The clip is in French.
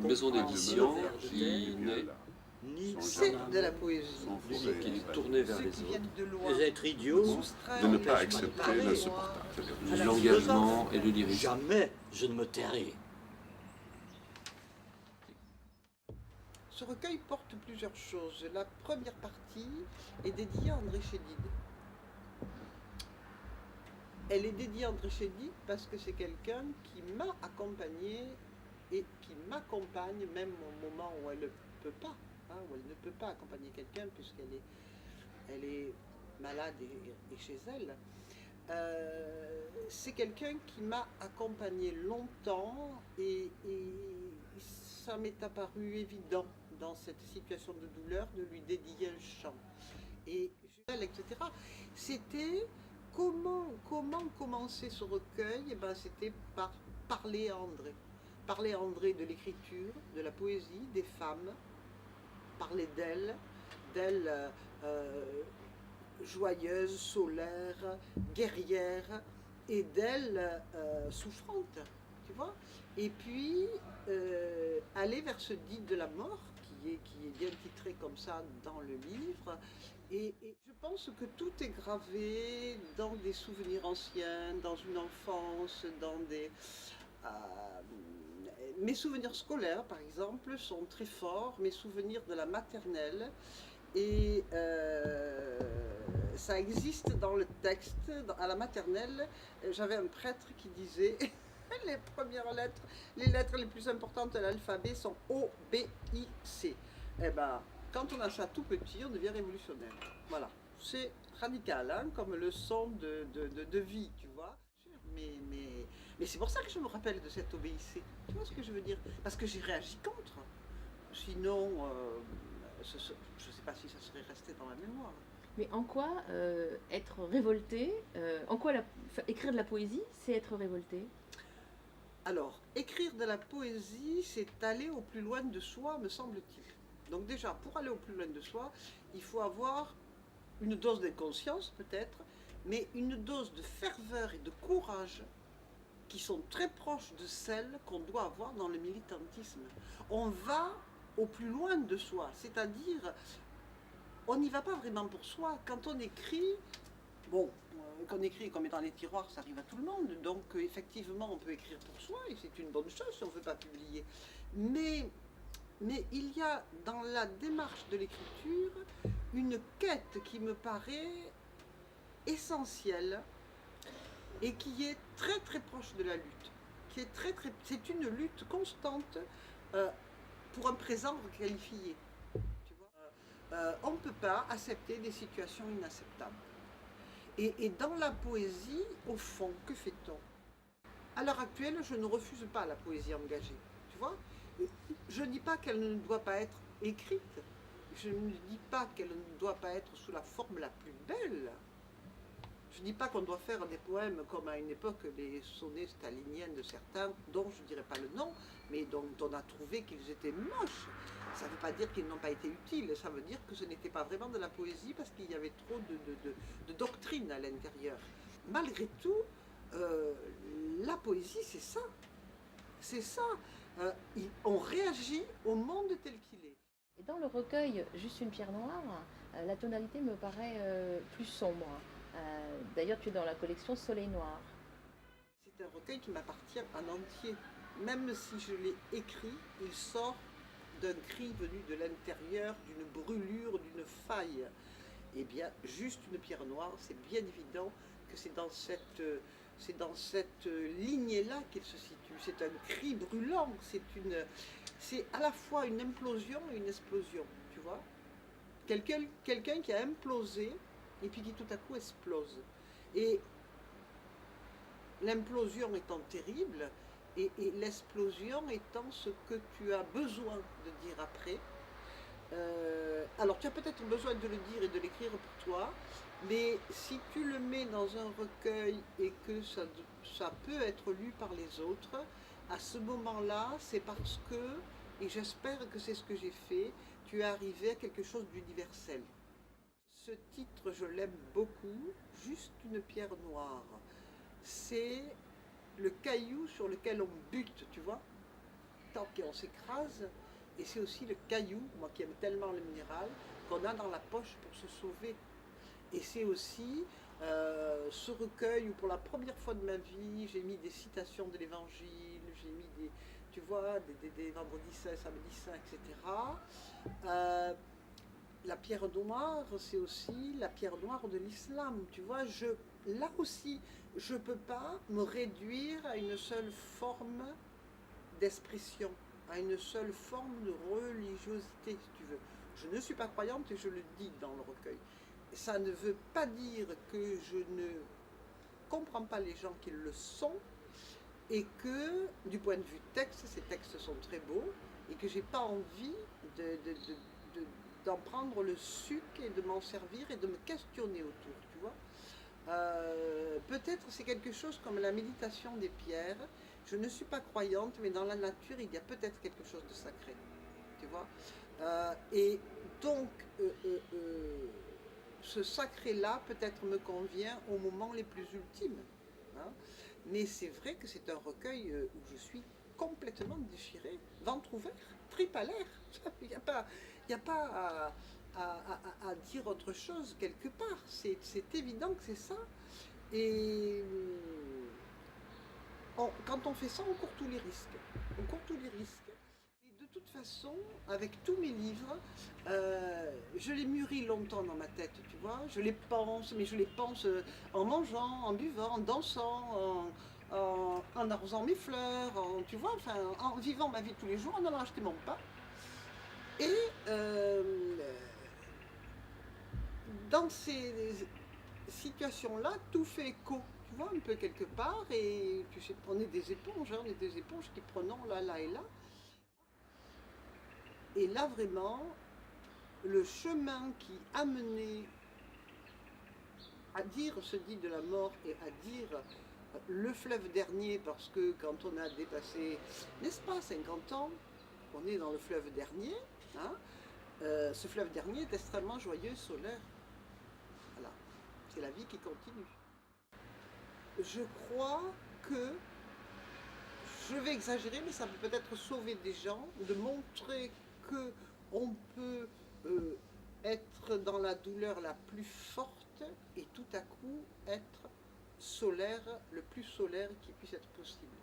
Une maison d'édition qui naît, C'est de la poésie. qui est tournée vers Ceux les qui autres. viennent de loin, Les êtres idiots, de ne pas accepter l'insupportable. L'engagement et le lyrisme. jamais je ne me tairai. Ce recueil porte plusieurs choses. La première partie est dédiée à André Chédid. Elle est dédiée à André Chédid parce que c'est quelqu'un qui m'a accompagné et qui m'accompagne même au moment où elle ne peut pas, où elle ne peut pas accompagner quelqu'un puisqu'elle est malade et chez elle. C'est quelqu'un qui m'a accompagné longtemps et ça m'est apparu évident dans cette situation de douleur de lui dédier un chant. Et etc. C'était comment commencer ce recueil? Et ben, c'était par parler à André. Parler à André de l'écriture, de la poésie, des femmes, parler d'elle joyeuse, solaire, guerrière, et d'elle souffrante, tu vois. Et puis aller vers ce dit de la mort, qui est bien titré comme ça dans le livre. Et je pense que tout est gravé dans des souvenirs anciens, dans une enfance, dans des... mes souvenirs scolaires, par exemple, sont très forts, mes souvenirs de la maternelle. Et ça existe dans le texte. À la maternelle, j'avais un prêtre qui disait les premières lettres, les lettres les plus importantes de l'alphabet sont O, B, I, C. Eh ben, quand on a ça tout petit, on devient révolutionnaire. Voilà, c'est radical, hein, comme leçon de vie, tu vois. Mais c'est pour ça que je me rappelle de cette obéissée. Tu vois ce que je veux dire? Parce que j'ai réagi contre. Sinon, je ne sais pas si ça serait resté dans la mémoire. Mais en quoi être révolté, en quoi écrire de la poésie, c'est être révolté? Alors, écrire de la poésie, c'est aller au plus loin de soi, me semble-t-il. Donc déjà, pour aller au plus loin de soi, il faut avoir une dose d'inconscience peut-être, mais une dose de ferveur et de courage qui sont très proches de celles qu'on doit avoir dans le militantisme. On va au plus loin de soi, c'est-à-dire on n'y va pas vraiment pour soi. Quand on écrit, bon, qu'on écrit et qu'on met dans les tiroirs, ça arrive à tout le monde, donc effectivement on peut écrire pour soi et c'est une bonne chose si on ne veut pas publier. Mais il y a dans la démarche de l'écriture une quête qui me paraît essentielle et qui est très très proche de la lutte. C'est une lutte constante pour un présent requalifié. Tu vois, on ne peut pas accepter des situations inacceptables. Et dans la poésie, au fond, que fait-on? À l'heure actuelle, je ne refuse pas la poésie engagée. Tu vois, je ne dis pas qu'elle ne doit pas être écrite. Je ne dis pas qu'elle ne doit pas être sous la forme la plus belle. Je ne dis pas qu'on doit faire des poèmes comme à une époque les sonnets staliniens de certains, dont je ne dirais pas le nom, mais dont on a trouvé qu'ils étaient moches. Ça ne veut pas dire qu'ils n'ont pas été utiles, ça veut dire que ce n'était pas vraiment de la poésie parce qu'il y avait trop de doctrine à l'intérieur. Malgré tout, la poésie, c'est ça. C'est ça. On réagit au monde tel qu'il est. Et dans le recueil Juste une pierre noire, la tonalité me paraît plus sombre. D'ailleurs, tu es dans la collection Soleil Noir. C'est un recueil qui m'appartient en entier. Même si je l'ai écrit, il sort d'un cri venu de l'intérieur, d'une brûlure, d'une faille. Eh bien, Juste une pierre noire, c'est bien évident que c'est dans cette lignée-là qu'il se situe. C'est un cri brûlant, c'est à la fois une implosion et une explosion, tu vois. Quelqu'un qui a implosé et puis qui tout à coup explose. Et l'implosion étant terrible, et l'explosion étant ce que tu as besoin de dire après. Alors tu as peut-être besoin de le dire et de l'écrire pour toi, mais si tu le mets dans un recueil et que ça peut être lu par les autres, à ce moment-là, c'est parce que, et j'espère que c'est ce que j'ai fait, tu es arrivé à quelque chose d'universel. Ce titre, je l'aime beaucoup, Juste une pierre noire. C'est le caillou sur lequel on bute, tu vois. toc et on s'écrase. Et c'est aussi le caillou, moi qui aime tellement le minéral, qu'on a dans la poche pour se sauver. Et c'est aussi ce recueil où pour la première fois de ma vie, j'ai mis des citations de l'Évangile, j'ai mis tu vois, des vendredis saints, samedis saints, etc. La pierre noire, c'est aussi la pierre noire de l'islam. Tu vois, là aussi, je ne peux pas me réduire à une seule forme d'expression, à une seule forme de religiosité, si tu veux. Je ne suis pas croyante et je le dis dans le recueil. Ça ne veut pas dire que je ne comprends pas les gens qui le sont et que, du point de vue texte, ces textes sont très beaux et que j'ai pas envie d'en prendre le suc et de m'en servir et de me questionner autour, tu vois. Peut-être c'est quelque chose comme la méditation des pierres. Je ne suis pas croyante, mais dans la nature, il y a peut-être quelque chose de sacré, tu vois. Et donc, ce sacré-là peut-être me convient aux moments les plus ultimes. Hein. Mais c'est vrai que c'est un recueil où je suis complètement déchirée, ventre ouvert, tripe à l'air. Il n'y a pas à dire autre chose quelque part. C'est évident que c'est ça. Et quand on fait ça, on court tous les risques. On court tous les risques. De toute façon, avec tous mes livres, je les mûris longtemps dans ma tête, tu vois. Je les pense, mais je les pense en mangeant, en buvant, en dansant, en arrosant mes fleurs, tu vois, enfin, en vivant ma vie tous les jours, en allant acheter mon pain. Et dans ces situations-là, tout fait écho, tu vois, un peu quelque part. Et tu sais, on est des éponges, hein, on est des éponges qui prenons là et là. Et là, vraiment, le chemin qui a mené à dire ce dit de la mort et à dire le fleuve dernier, parce que quand on a dépassé, n'est-ce pas, 50 ans, on est dans le fleuve dernier, hein, ce fleuve dernier est extrêmement joyeux, solaire. Voilà, c'est la vie qui continue. Je crois que, je vais exagérer, mais ça peut peut-être sauver des gens, de montrer qu'on peut être dans la douleur la plus forte et tout à coup être solaire, le plus solaire qui puisse être possible.